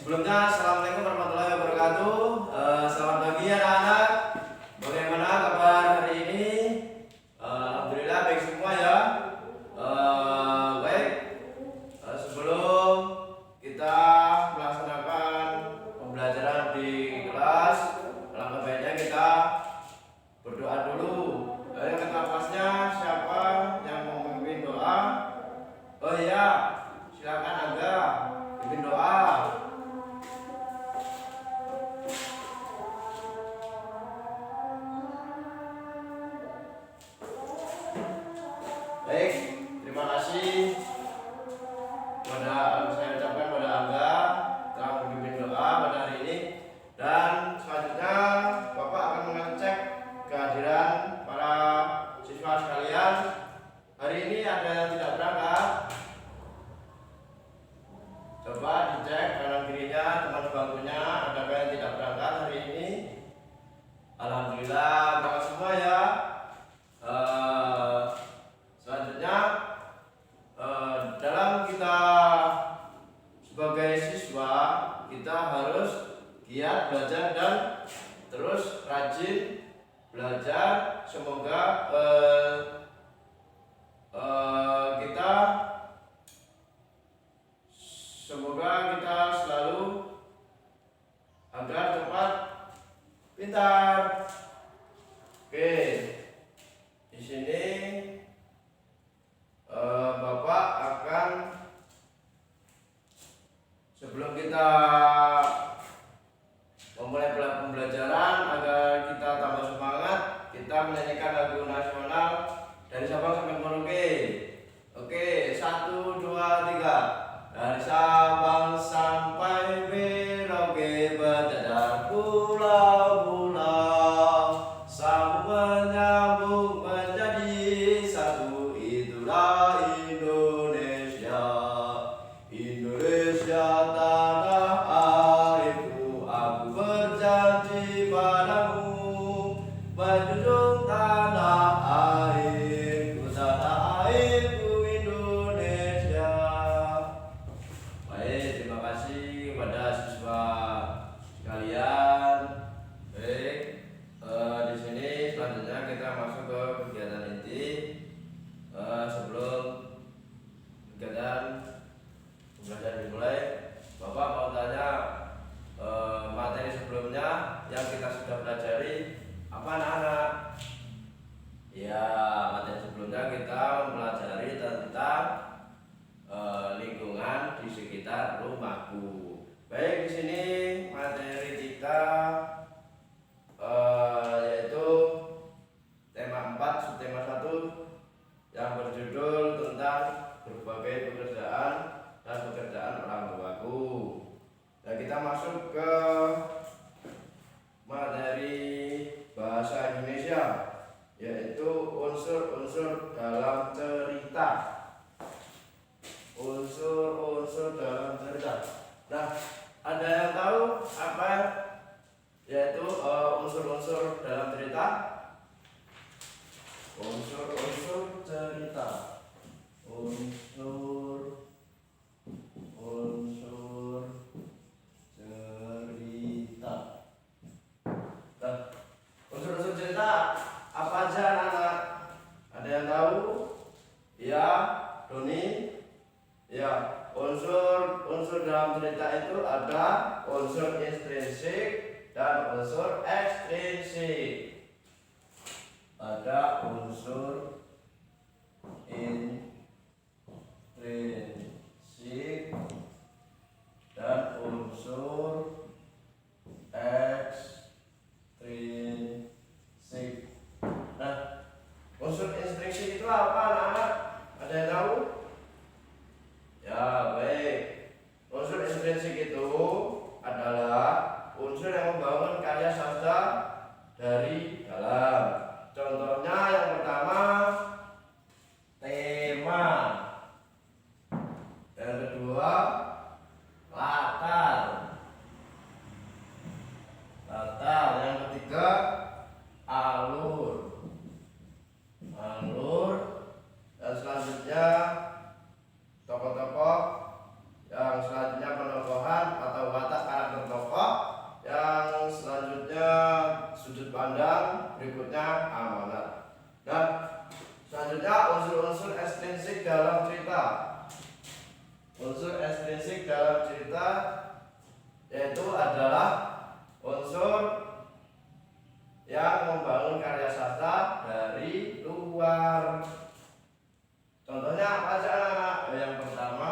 Sebelumnya, assalamualaikum warahmatullahi wabarakatuh. Selamat pagi anak-anak. Bagaimana kabar hari ini? Alhamdulillah baik semua ya. Baik. Sebelum kita melaksanakan pembelajaran di kelas, alangkah baiknya kita berdoa dulu. Ayo ketua kelasnya siapa yang mau memimpin doa? Oh iya, silakan Angga pimpin doa. Baik, terima kasih saya ucapkan pada Angga telah memimpin doa pada hari ini. Dan selanjutnya Bapak akan mengecek kehadiran para siswa sekalian. Hari ini ada yang tidak berangkat. Coba dicek kanan kirinya teman bangkunya, adakah yang tidak berangkat hari ini? Alhamdulillah berangkat semua ya. Selanjutnya dalam kita sebagai siswa kita harus giat belajar dan terus rajin belajar. Semoga kita selalu agar cepat pintar. Oke, di sini Bapak akan, sebelum kita memulai pembelajaran agar kita tambah semangat, kita menyanyikan lagu nasional dari Sabang sampai Merauke. Oke, 1, 2, 3. Dari Sabang sampai Merauke berjajar pulau-pulau, sambung menyambung menjadi satu, itulah Indonesia. Indonesia tanah airku, aku berjanji padamu, menjunjung tanah airku, tanah airku Indonesia. Baik, terima kasih kepada siswa sekalian. Baik, di sini selanjutnya kita masuk ke kegiatan inti. Sebelum kegiatan pembelajaran dimulai, Bapak mau tanya, materi sebelumnya yang kita sudah pelajari apa anak-anak? Ya, materi sebelumnya kita mempelajari tentang lingkungan di sekitar rumahku. Baik, di sini materi kita yaitu tema 4, subtema 1 yang berjudul tentang berbagai pekerjaan dan pekerjaan orang tuaku. Dan kita masuk ke materi bahasa Indonesia, yaitu unsur-unsur dalam cerita. Unsur-unsur dalam cerita. Nah, ada yang tahu apa yaitu unsur-unsur dalam cerita? Unsur-unsur cerita. Unsur cerita. Nah, unsur-unsur cerita apa aja anak-anak? Ada yang tahu? Ya, Doni? Ya, unsur dalam cerita itu ada unsur intrinsik dan unsur ekstrinsik. Ada unsur intrinsik dan unsur ekstrinsik. Nah, unsur intrinsik itu apa anak-anak? Ada yang tahu? Ya, baik. Unsur intrinsik itu adalah unsur yang membangun karya sastra dari dalam. Contohnya yang pertama, tema. unsur ekstrinsik dalam cerita yaitu adalah unsur yang membangun karya sastra dari luar. Contohnya apa aja anak-anak? Yang pertama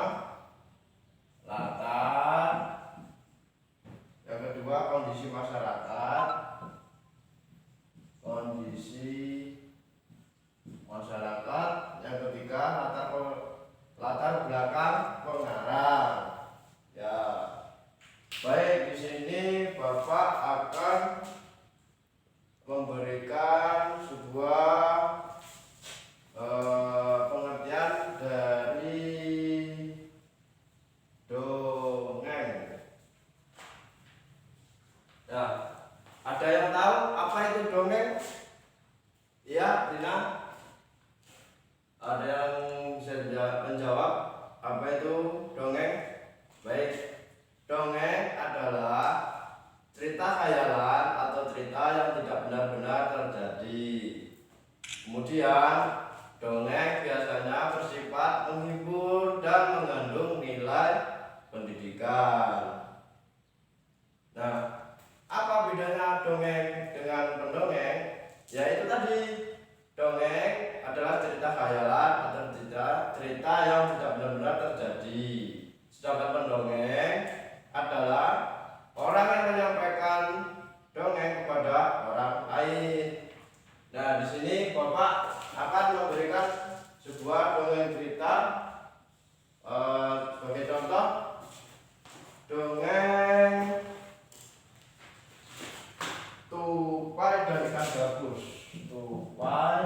latar, yang kedua kondisi masyarakat, yang ketiga latar belakang pengarang. Ya, baik, di sini Bapak akan memberikan sebuah pengertian dari dongeng. Nah, ada yang tahu apa itu dongeng? Ya, Rina? Ada yang bisa menjawab apa itu dongeng? Baik, dongeng adalah cerita khayalan atau cerita yang tidak benar-benar terjadi. Kemudian dongeng biasanya bersifat menghibur dan mengandung nilai pendidikan. Nah, apa bedanya dongeng dengan pendongeng? Ya itu tadi, dongeng adalah cerita khayalan atau cerita yang tidak benar-benar terjadi. Sedangkan pendongeng adalah orang yang menyampaikan dongeng kepada orang lain. Nah, di sini Bapak akan memberikan sebuah dongeng cerita. Sebagai contoh, dongeng Tupai dan Ikan Gabus. Tupai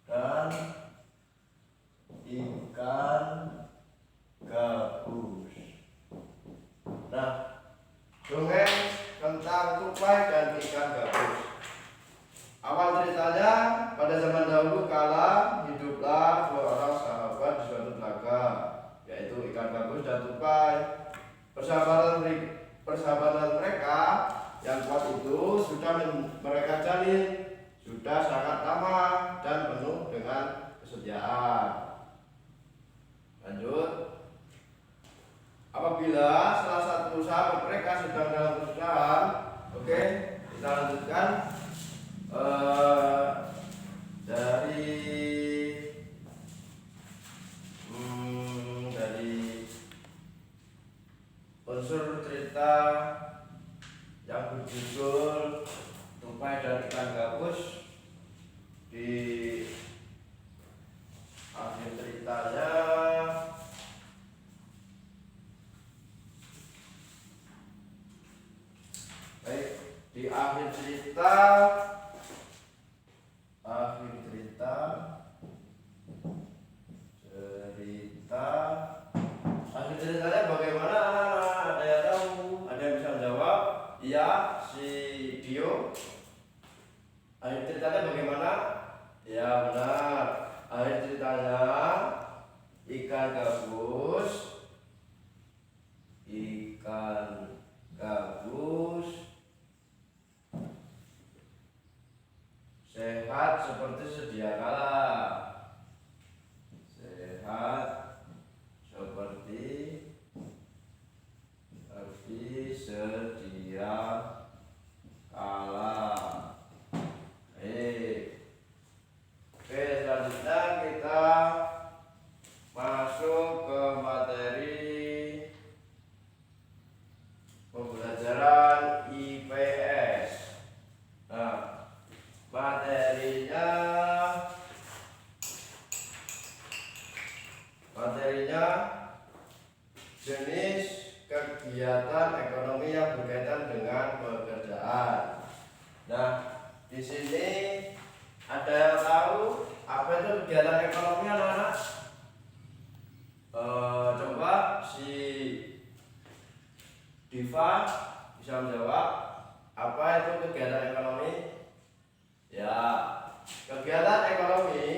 dan ikan gabus. Nah, dongeng tentang tupai dan ikan gabus. Awal ceritanya, pada zaman dahulu kala hiduplah dua orang sahabat di suatu telaga, yaitu ikan gabus dan tupai. Persahabatan mereka yang kuat itu sudah mereka jalin, sudah sangat lama dan penuh dengan kesetiaan. Lanjut. Apabila salah satu sahabat mereka sedang dalam kesusahan, oke, kita lanjutkan dari unsur cerita yang berjudul Tupai dan Ikan Gabus. Di akhir ceritanya di akhir ceritanya bagaimana anak-anak? Ada yang tahu? Ada yang bisa menjawab? Iya, si Dio. Akhir ceritanya bagaimana? Ya, benar. Akhir ceritanya ikan gabus sehat seperti sedia kala. Sehat seperti sedia kala. Oke, selanjutnya kita masuk ke materi pembelajaran IPS. Nah, materinya jenis kegiatan ekonomi yang berkaitan dengan pekerjaan. Nah, di sini ada yang tahu apa itu kegiatan ekonomi, anak-anak? Coba si Diva bisa menjawab apa itu kegiatan ekonomi? Ya, kegiatan ekonomi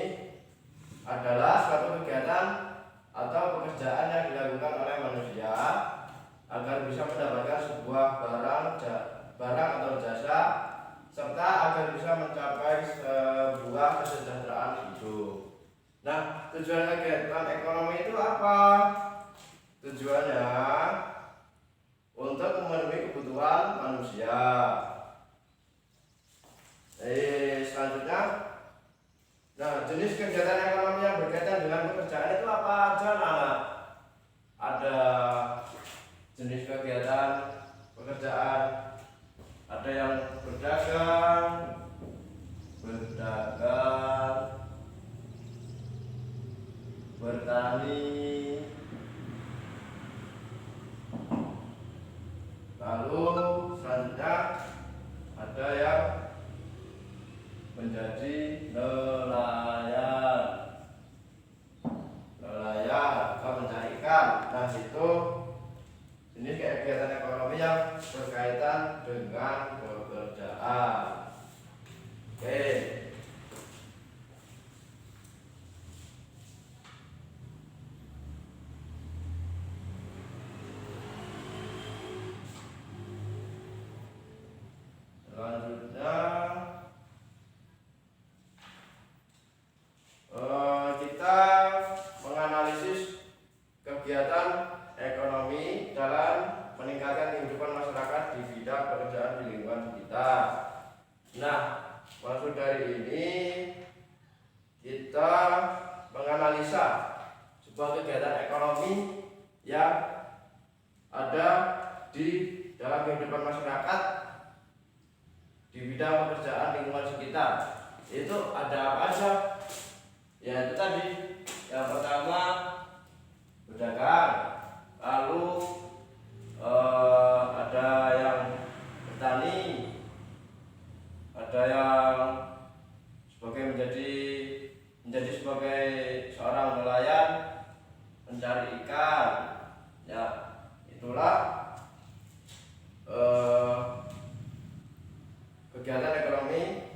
adalah suatu kegiatan atau pekerjaan yang dilakukan oleh manusia agar bisa mendapatkan sebuah barang atau jasa, serta agar bisa mencapai sebuah kesejahteraan hidup. Nah, tujuan kegiatan ekonomi itu apa? Tujuannya untuk memenuhi kebutuhan manusia. Selanjutnya, nah jenis kegiatan ekonomi yang berkaitan dengan pekerjaan itu apa aja, Nana? Ada jenis kegiatan pekerjaan, ada yang berdagang, bertani, lalu selanjutnya ada yang menjadi nelayan atau mencari ikan. Nah, itu jenis kegiatan ekonomi yang berkaitan dengan pekerjaan. Oke. Selanjutnya kita menganalisis kegiatan ekonomi dalam meningkatkan kehidupan masyarakat di bidang pekerjaan di lingkungan sekitar. Nah, maksud dari ini kita menganalisa sebuah kegiatan ekonomi yang ada di dalam kehidupan masyarakat di bidang pekerjaan lingkungan sekitar. Itu ada apa aja? Ya, itu tadi. Yang pertama berdagang, lalu ada yang bertani, ada yang menjadi sebagai seorang nelayan mencari ikan. Ya, itulah kegiatan ekonomi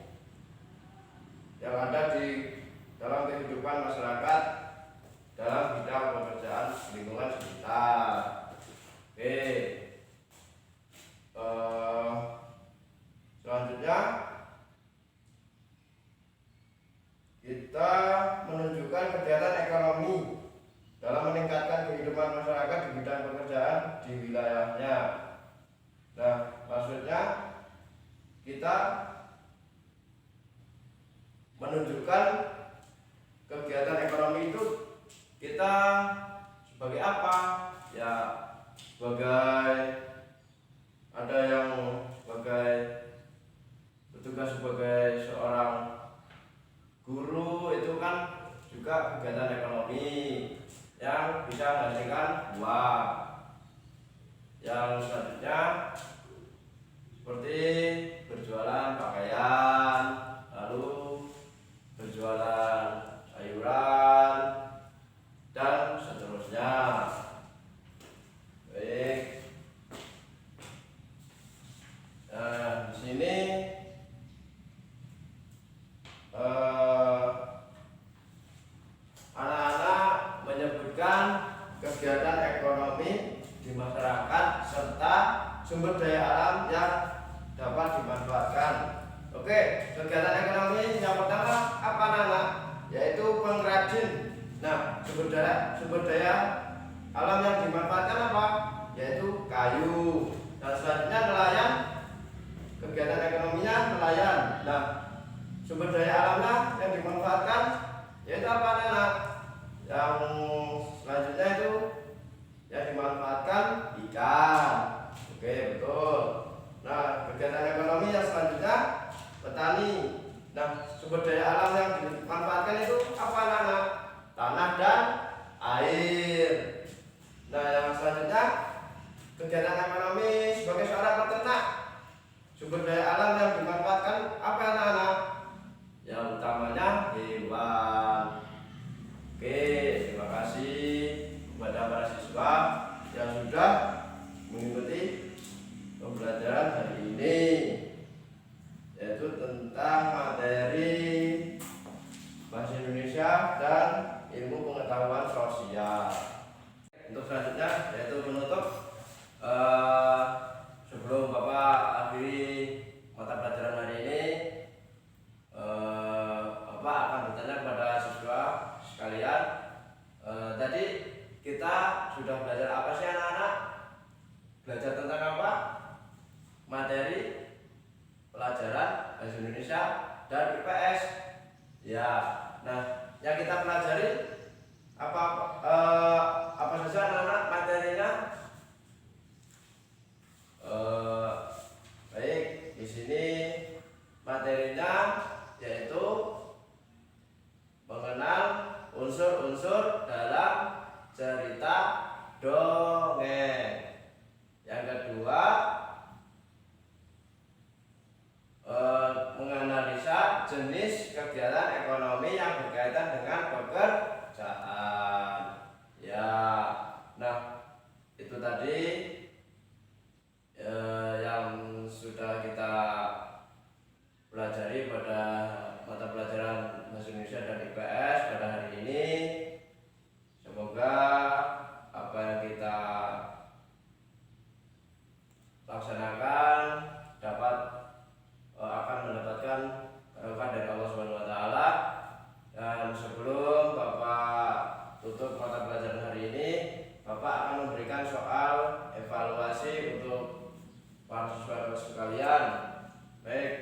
yang ada di dalam kehidupan masyarakat dalam bidang pekerjaan lingkungan sekitar. Oke. Selanjutnya kita menunjukkan kegiatan ekonomi dalam meningkatkan kehidupan masyarakat di bidang pekerjaan di wilayahnya. Nah, maksudnya kita menunjukkan kegiatan ekonomi itu kita sebagai apa? Ya, sebagai ada yang sebagai bertugas sebagai seorang guru, itu kan juga kegiatan ekonomi yang bisa menghasilkan uang. Yang selanjutnya seperti berjualan pakaian, lalu berjualan sayuran, dan seterusnya. Baik. Nah, di sini anak-anak menyebutkan kegiatan ekonomi di masyarakat serta sumber daya alam yang dapat dimanfaatkan. Oke, kegiatan ekonomi yang pertama apa, Nana? Yaitu pengrajin. Nah, sumber daya alam yang dimanfaatkan apa? Yaitu kayu. Dan selanjutnya nelayan. Kegiatan ekonominya nelayan. Nah, sumber daya alamnya yang dimanfaatkan yaitu apa, Nana? Yang selanjutnya itu yang dimanfaatkan ikan. Oke, betul. Nah, kegiatan ekonomi yang selanjutnya petani. Nah, sumber daya alam yang dimanfaatkan itu apa, Nana? Tanah dan air. Nah, yang selanjutnya kegiatan ekonomi sebagai seorang peternak. Sumber daya alam yang dimanfaatkan apa, Nana? Yang utamanya hewan. Oke, terima kasih kepada para siswa yang sudah mengikuti pembelajaran hari ini, yaitu tentang materi dongeng. Yang kedua, menganalisa jenis kegiatan ekonomi yang berkaitan dengan pekerjaan. Ya, nah itu tadi yang sudah kita pelajari pada mata pelajaran Bahasa Indonesia dan IPS pada hari ini. Semoga apa yang kita laksanakan dapat akan mendapatkan barokah dari Allah Subhanahu wa taala. Dan sebelum Bapak tutup mata pelajaran hari ini, Bapak akan memberikan soal evaluasi untuk para siswa sekalian. Baik,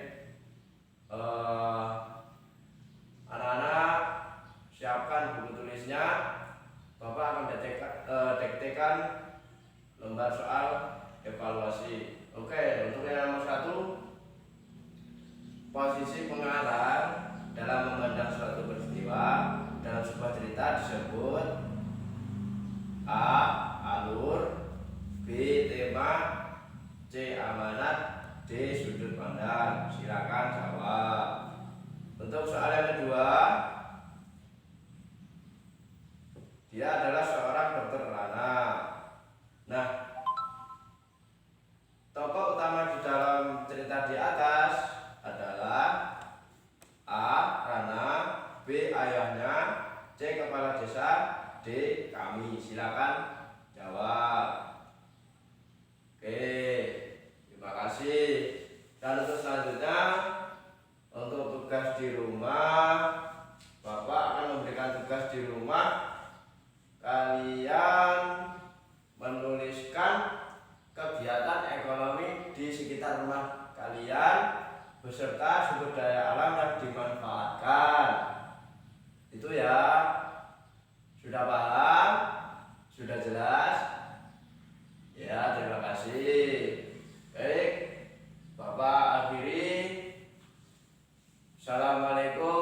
anak-anak siapkan buku tulisnya. Bapak akan diktekan lembar soal evaluasi. Oke, untuk yang nomor 1, posisi pengarang dalam memandang suatu peristiwa dalam sebuah cerita disebut A. Alur, B. Tema, C. Amanat, D. Sudut pandang. Silakan jawab. Untuk soal yang kedua, dia adalah seorang dokter anak. Nah, tokoh utama di dalam cerita di atas adalah A. Rana, B. Ayahnya, C. Kepala desa, D. Kami. Silakan jawab. Oke, terima kasih. Dan untuk selanjutnya, untuk tugas di rumah, Bapak akan memberikan tugas di rumah. Kalian menuliskan kegiatan ekonomi di sekitar rumah kalian beserta sumber daya alam yang dimanfaatkan. Itu ya. Sudah paham? Sudah jelas? Ya, terima kasih. Baik, Bapak akhiri. Assalamualaikum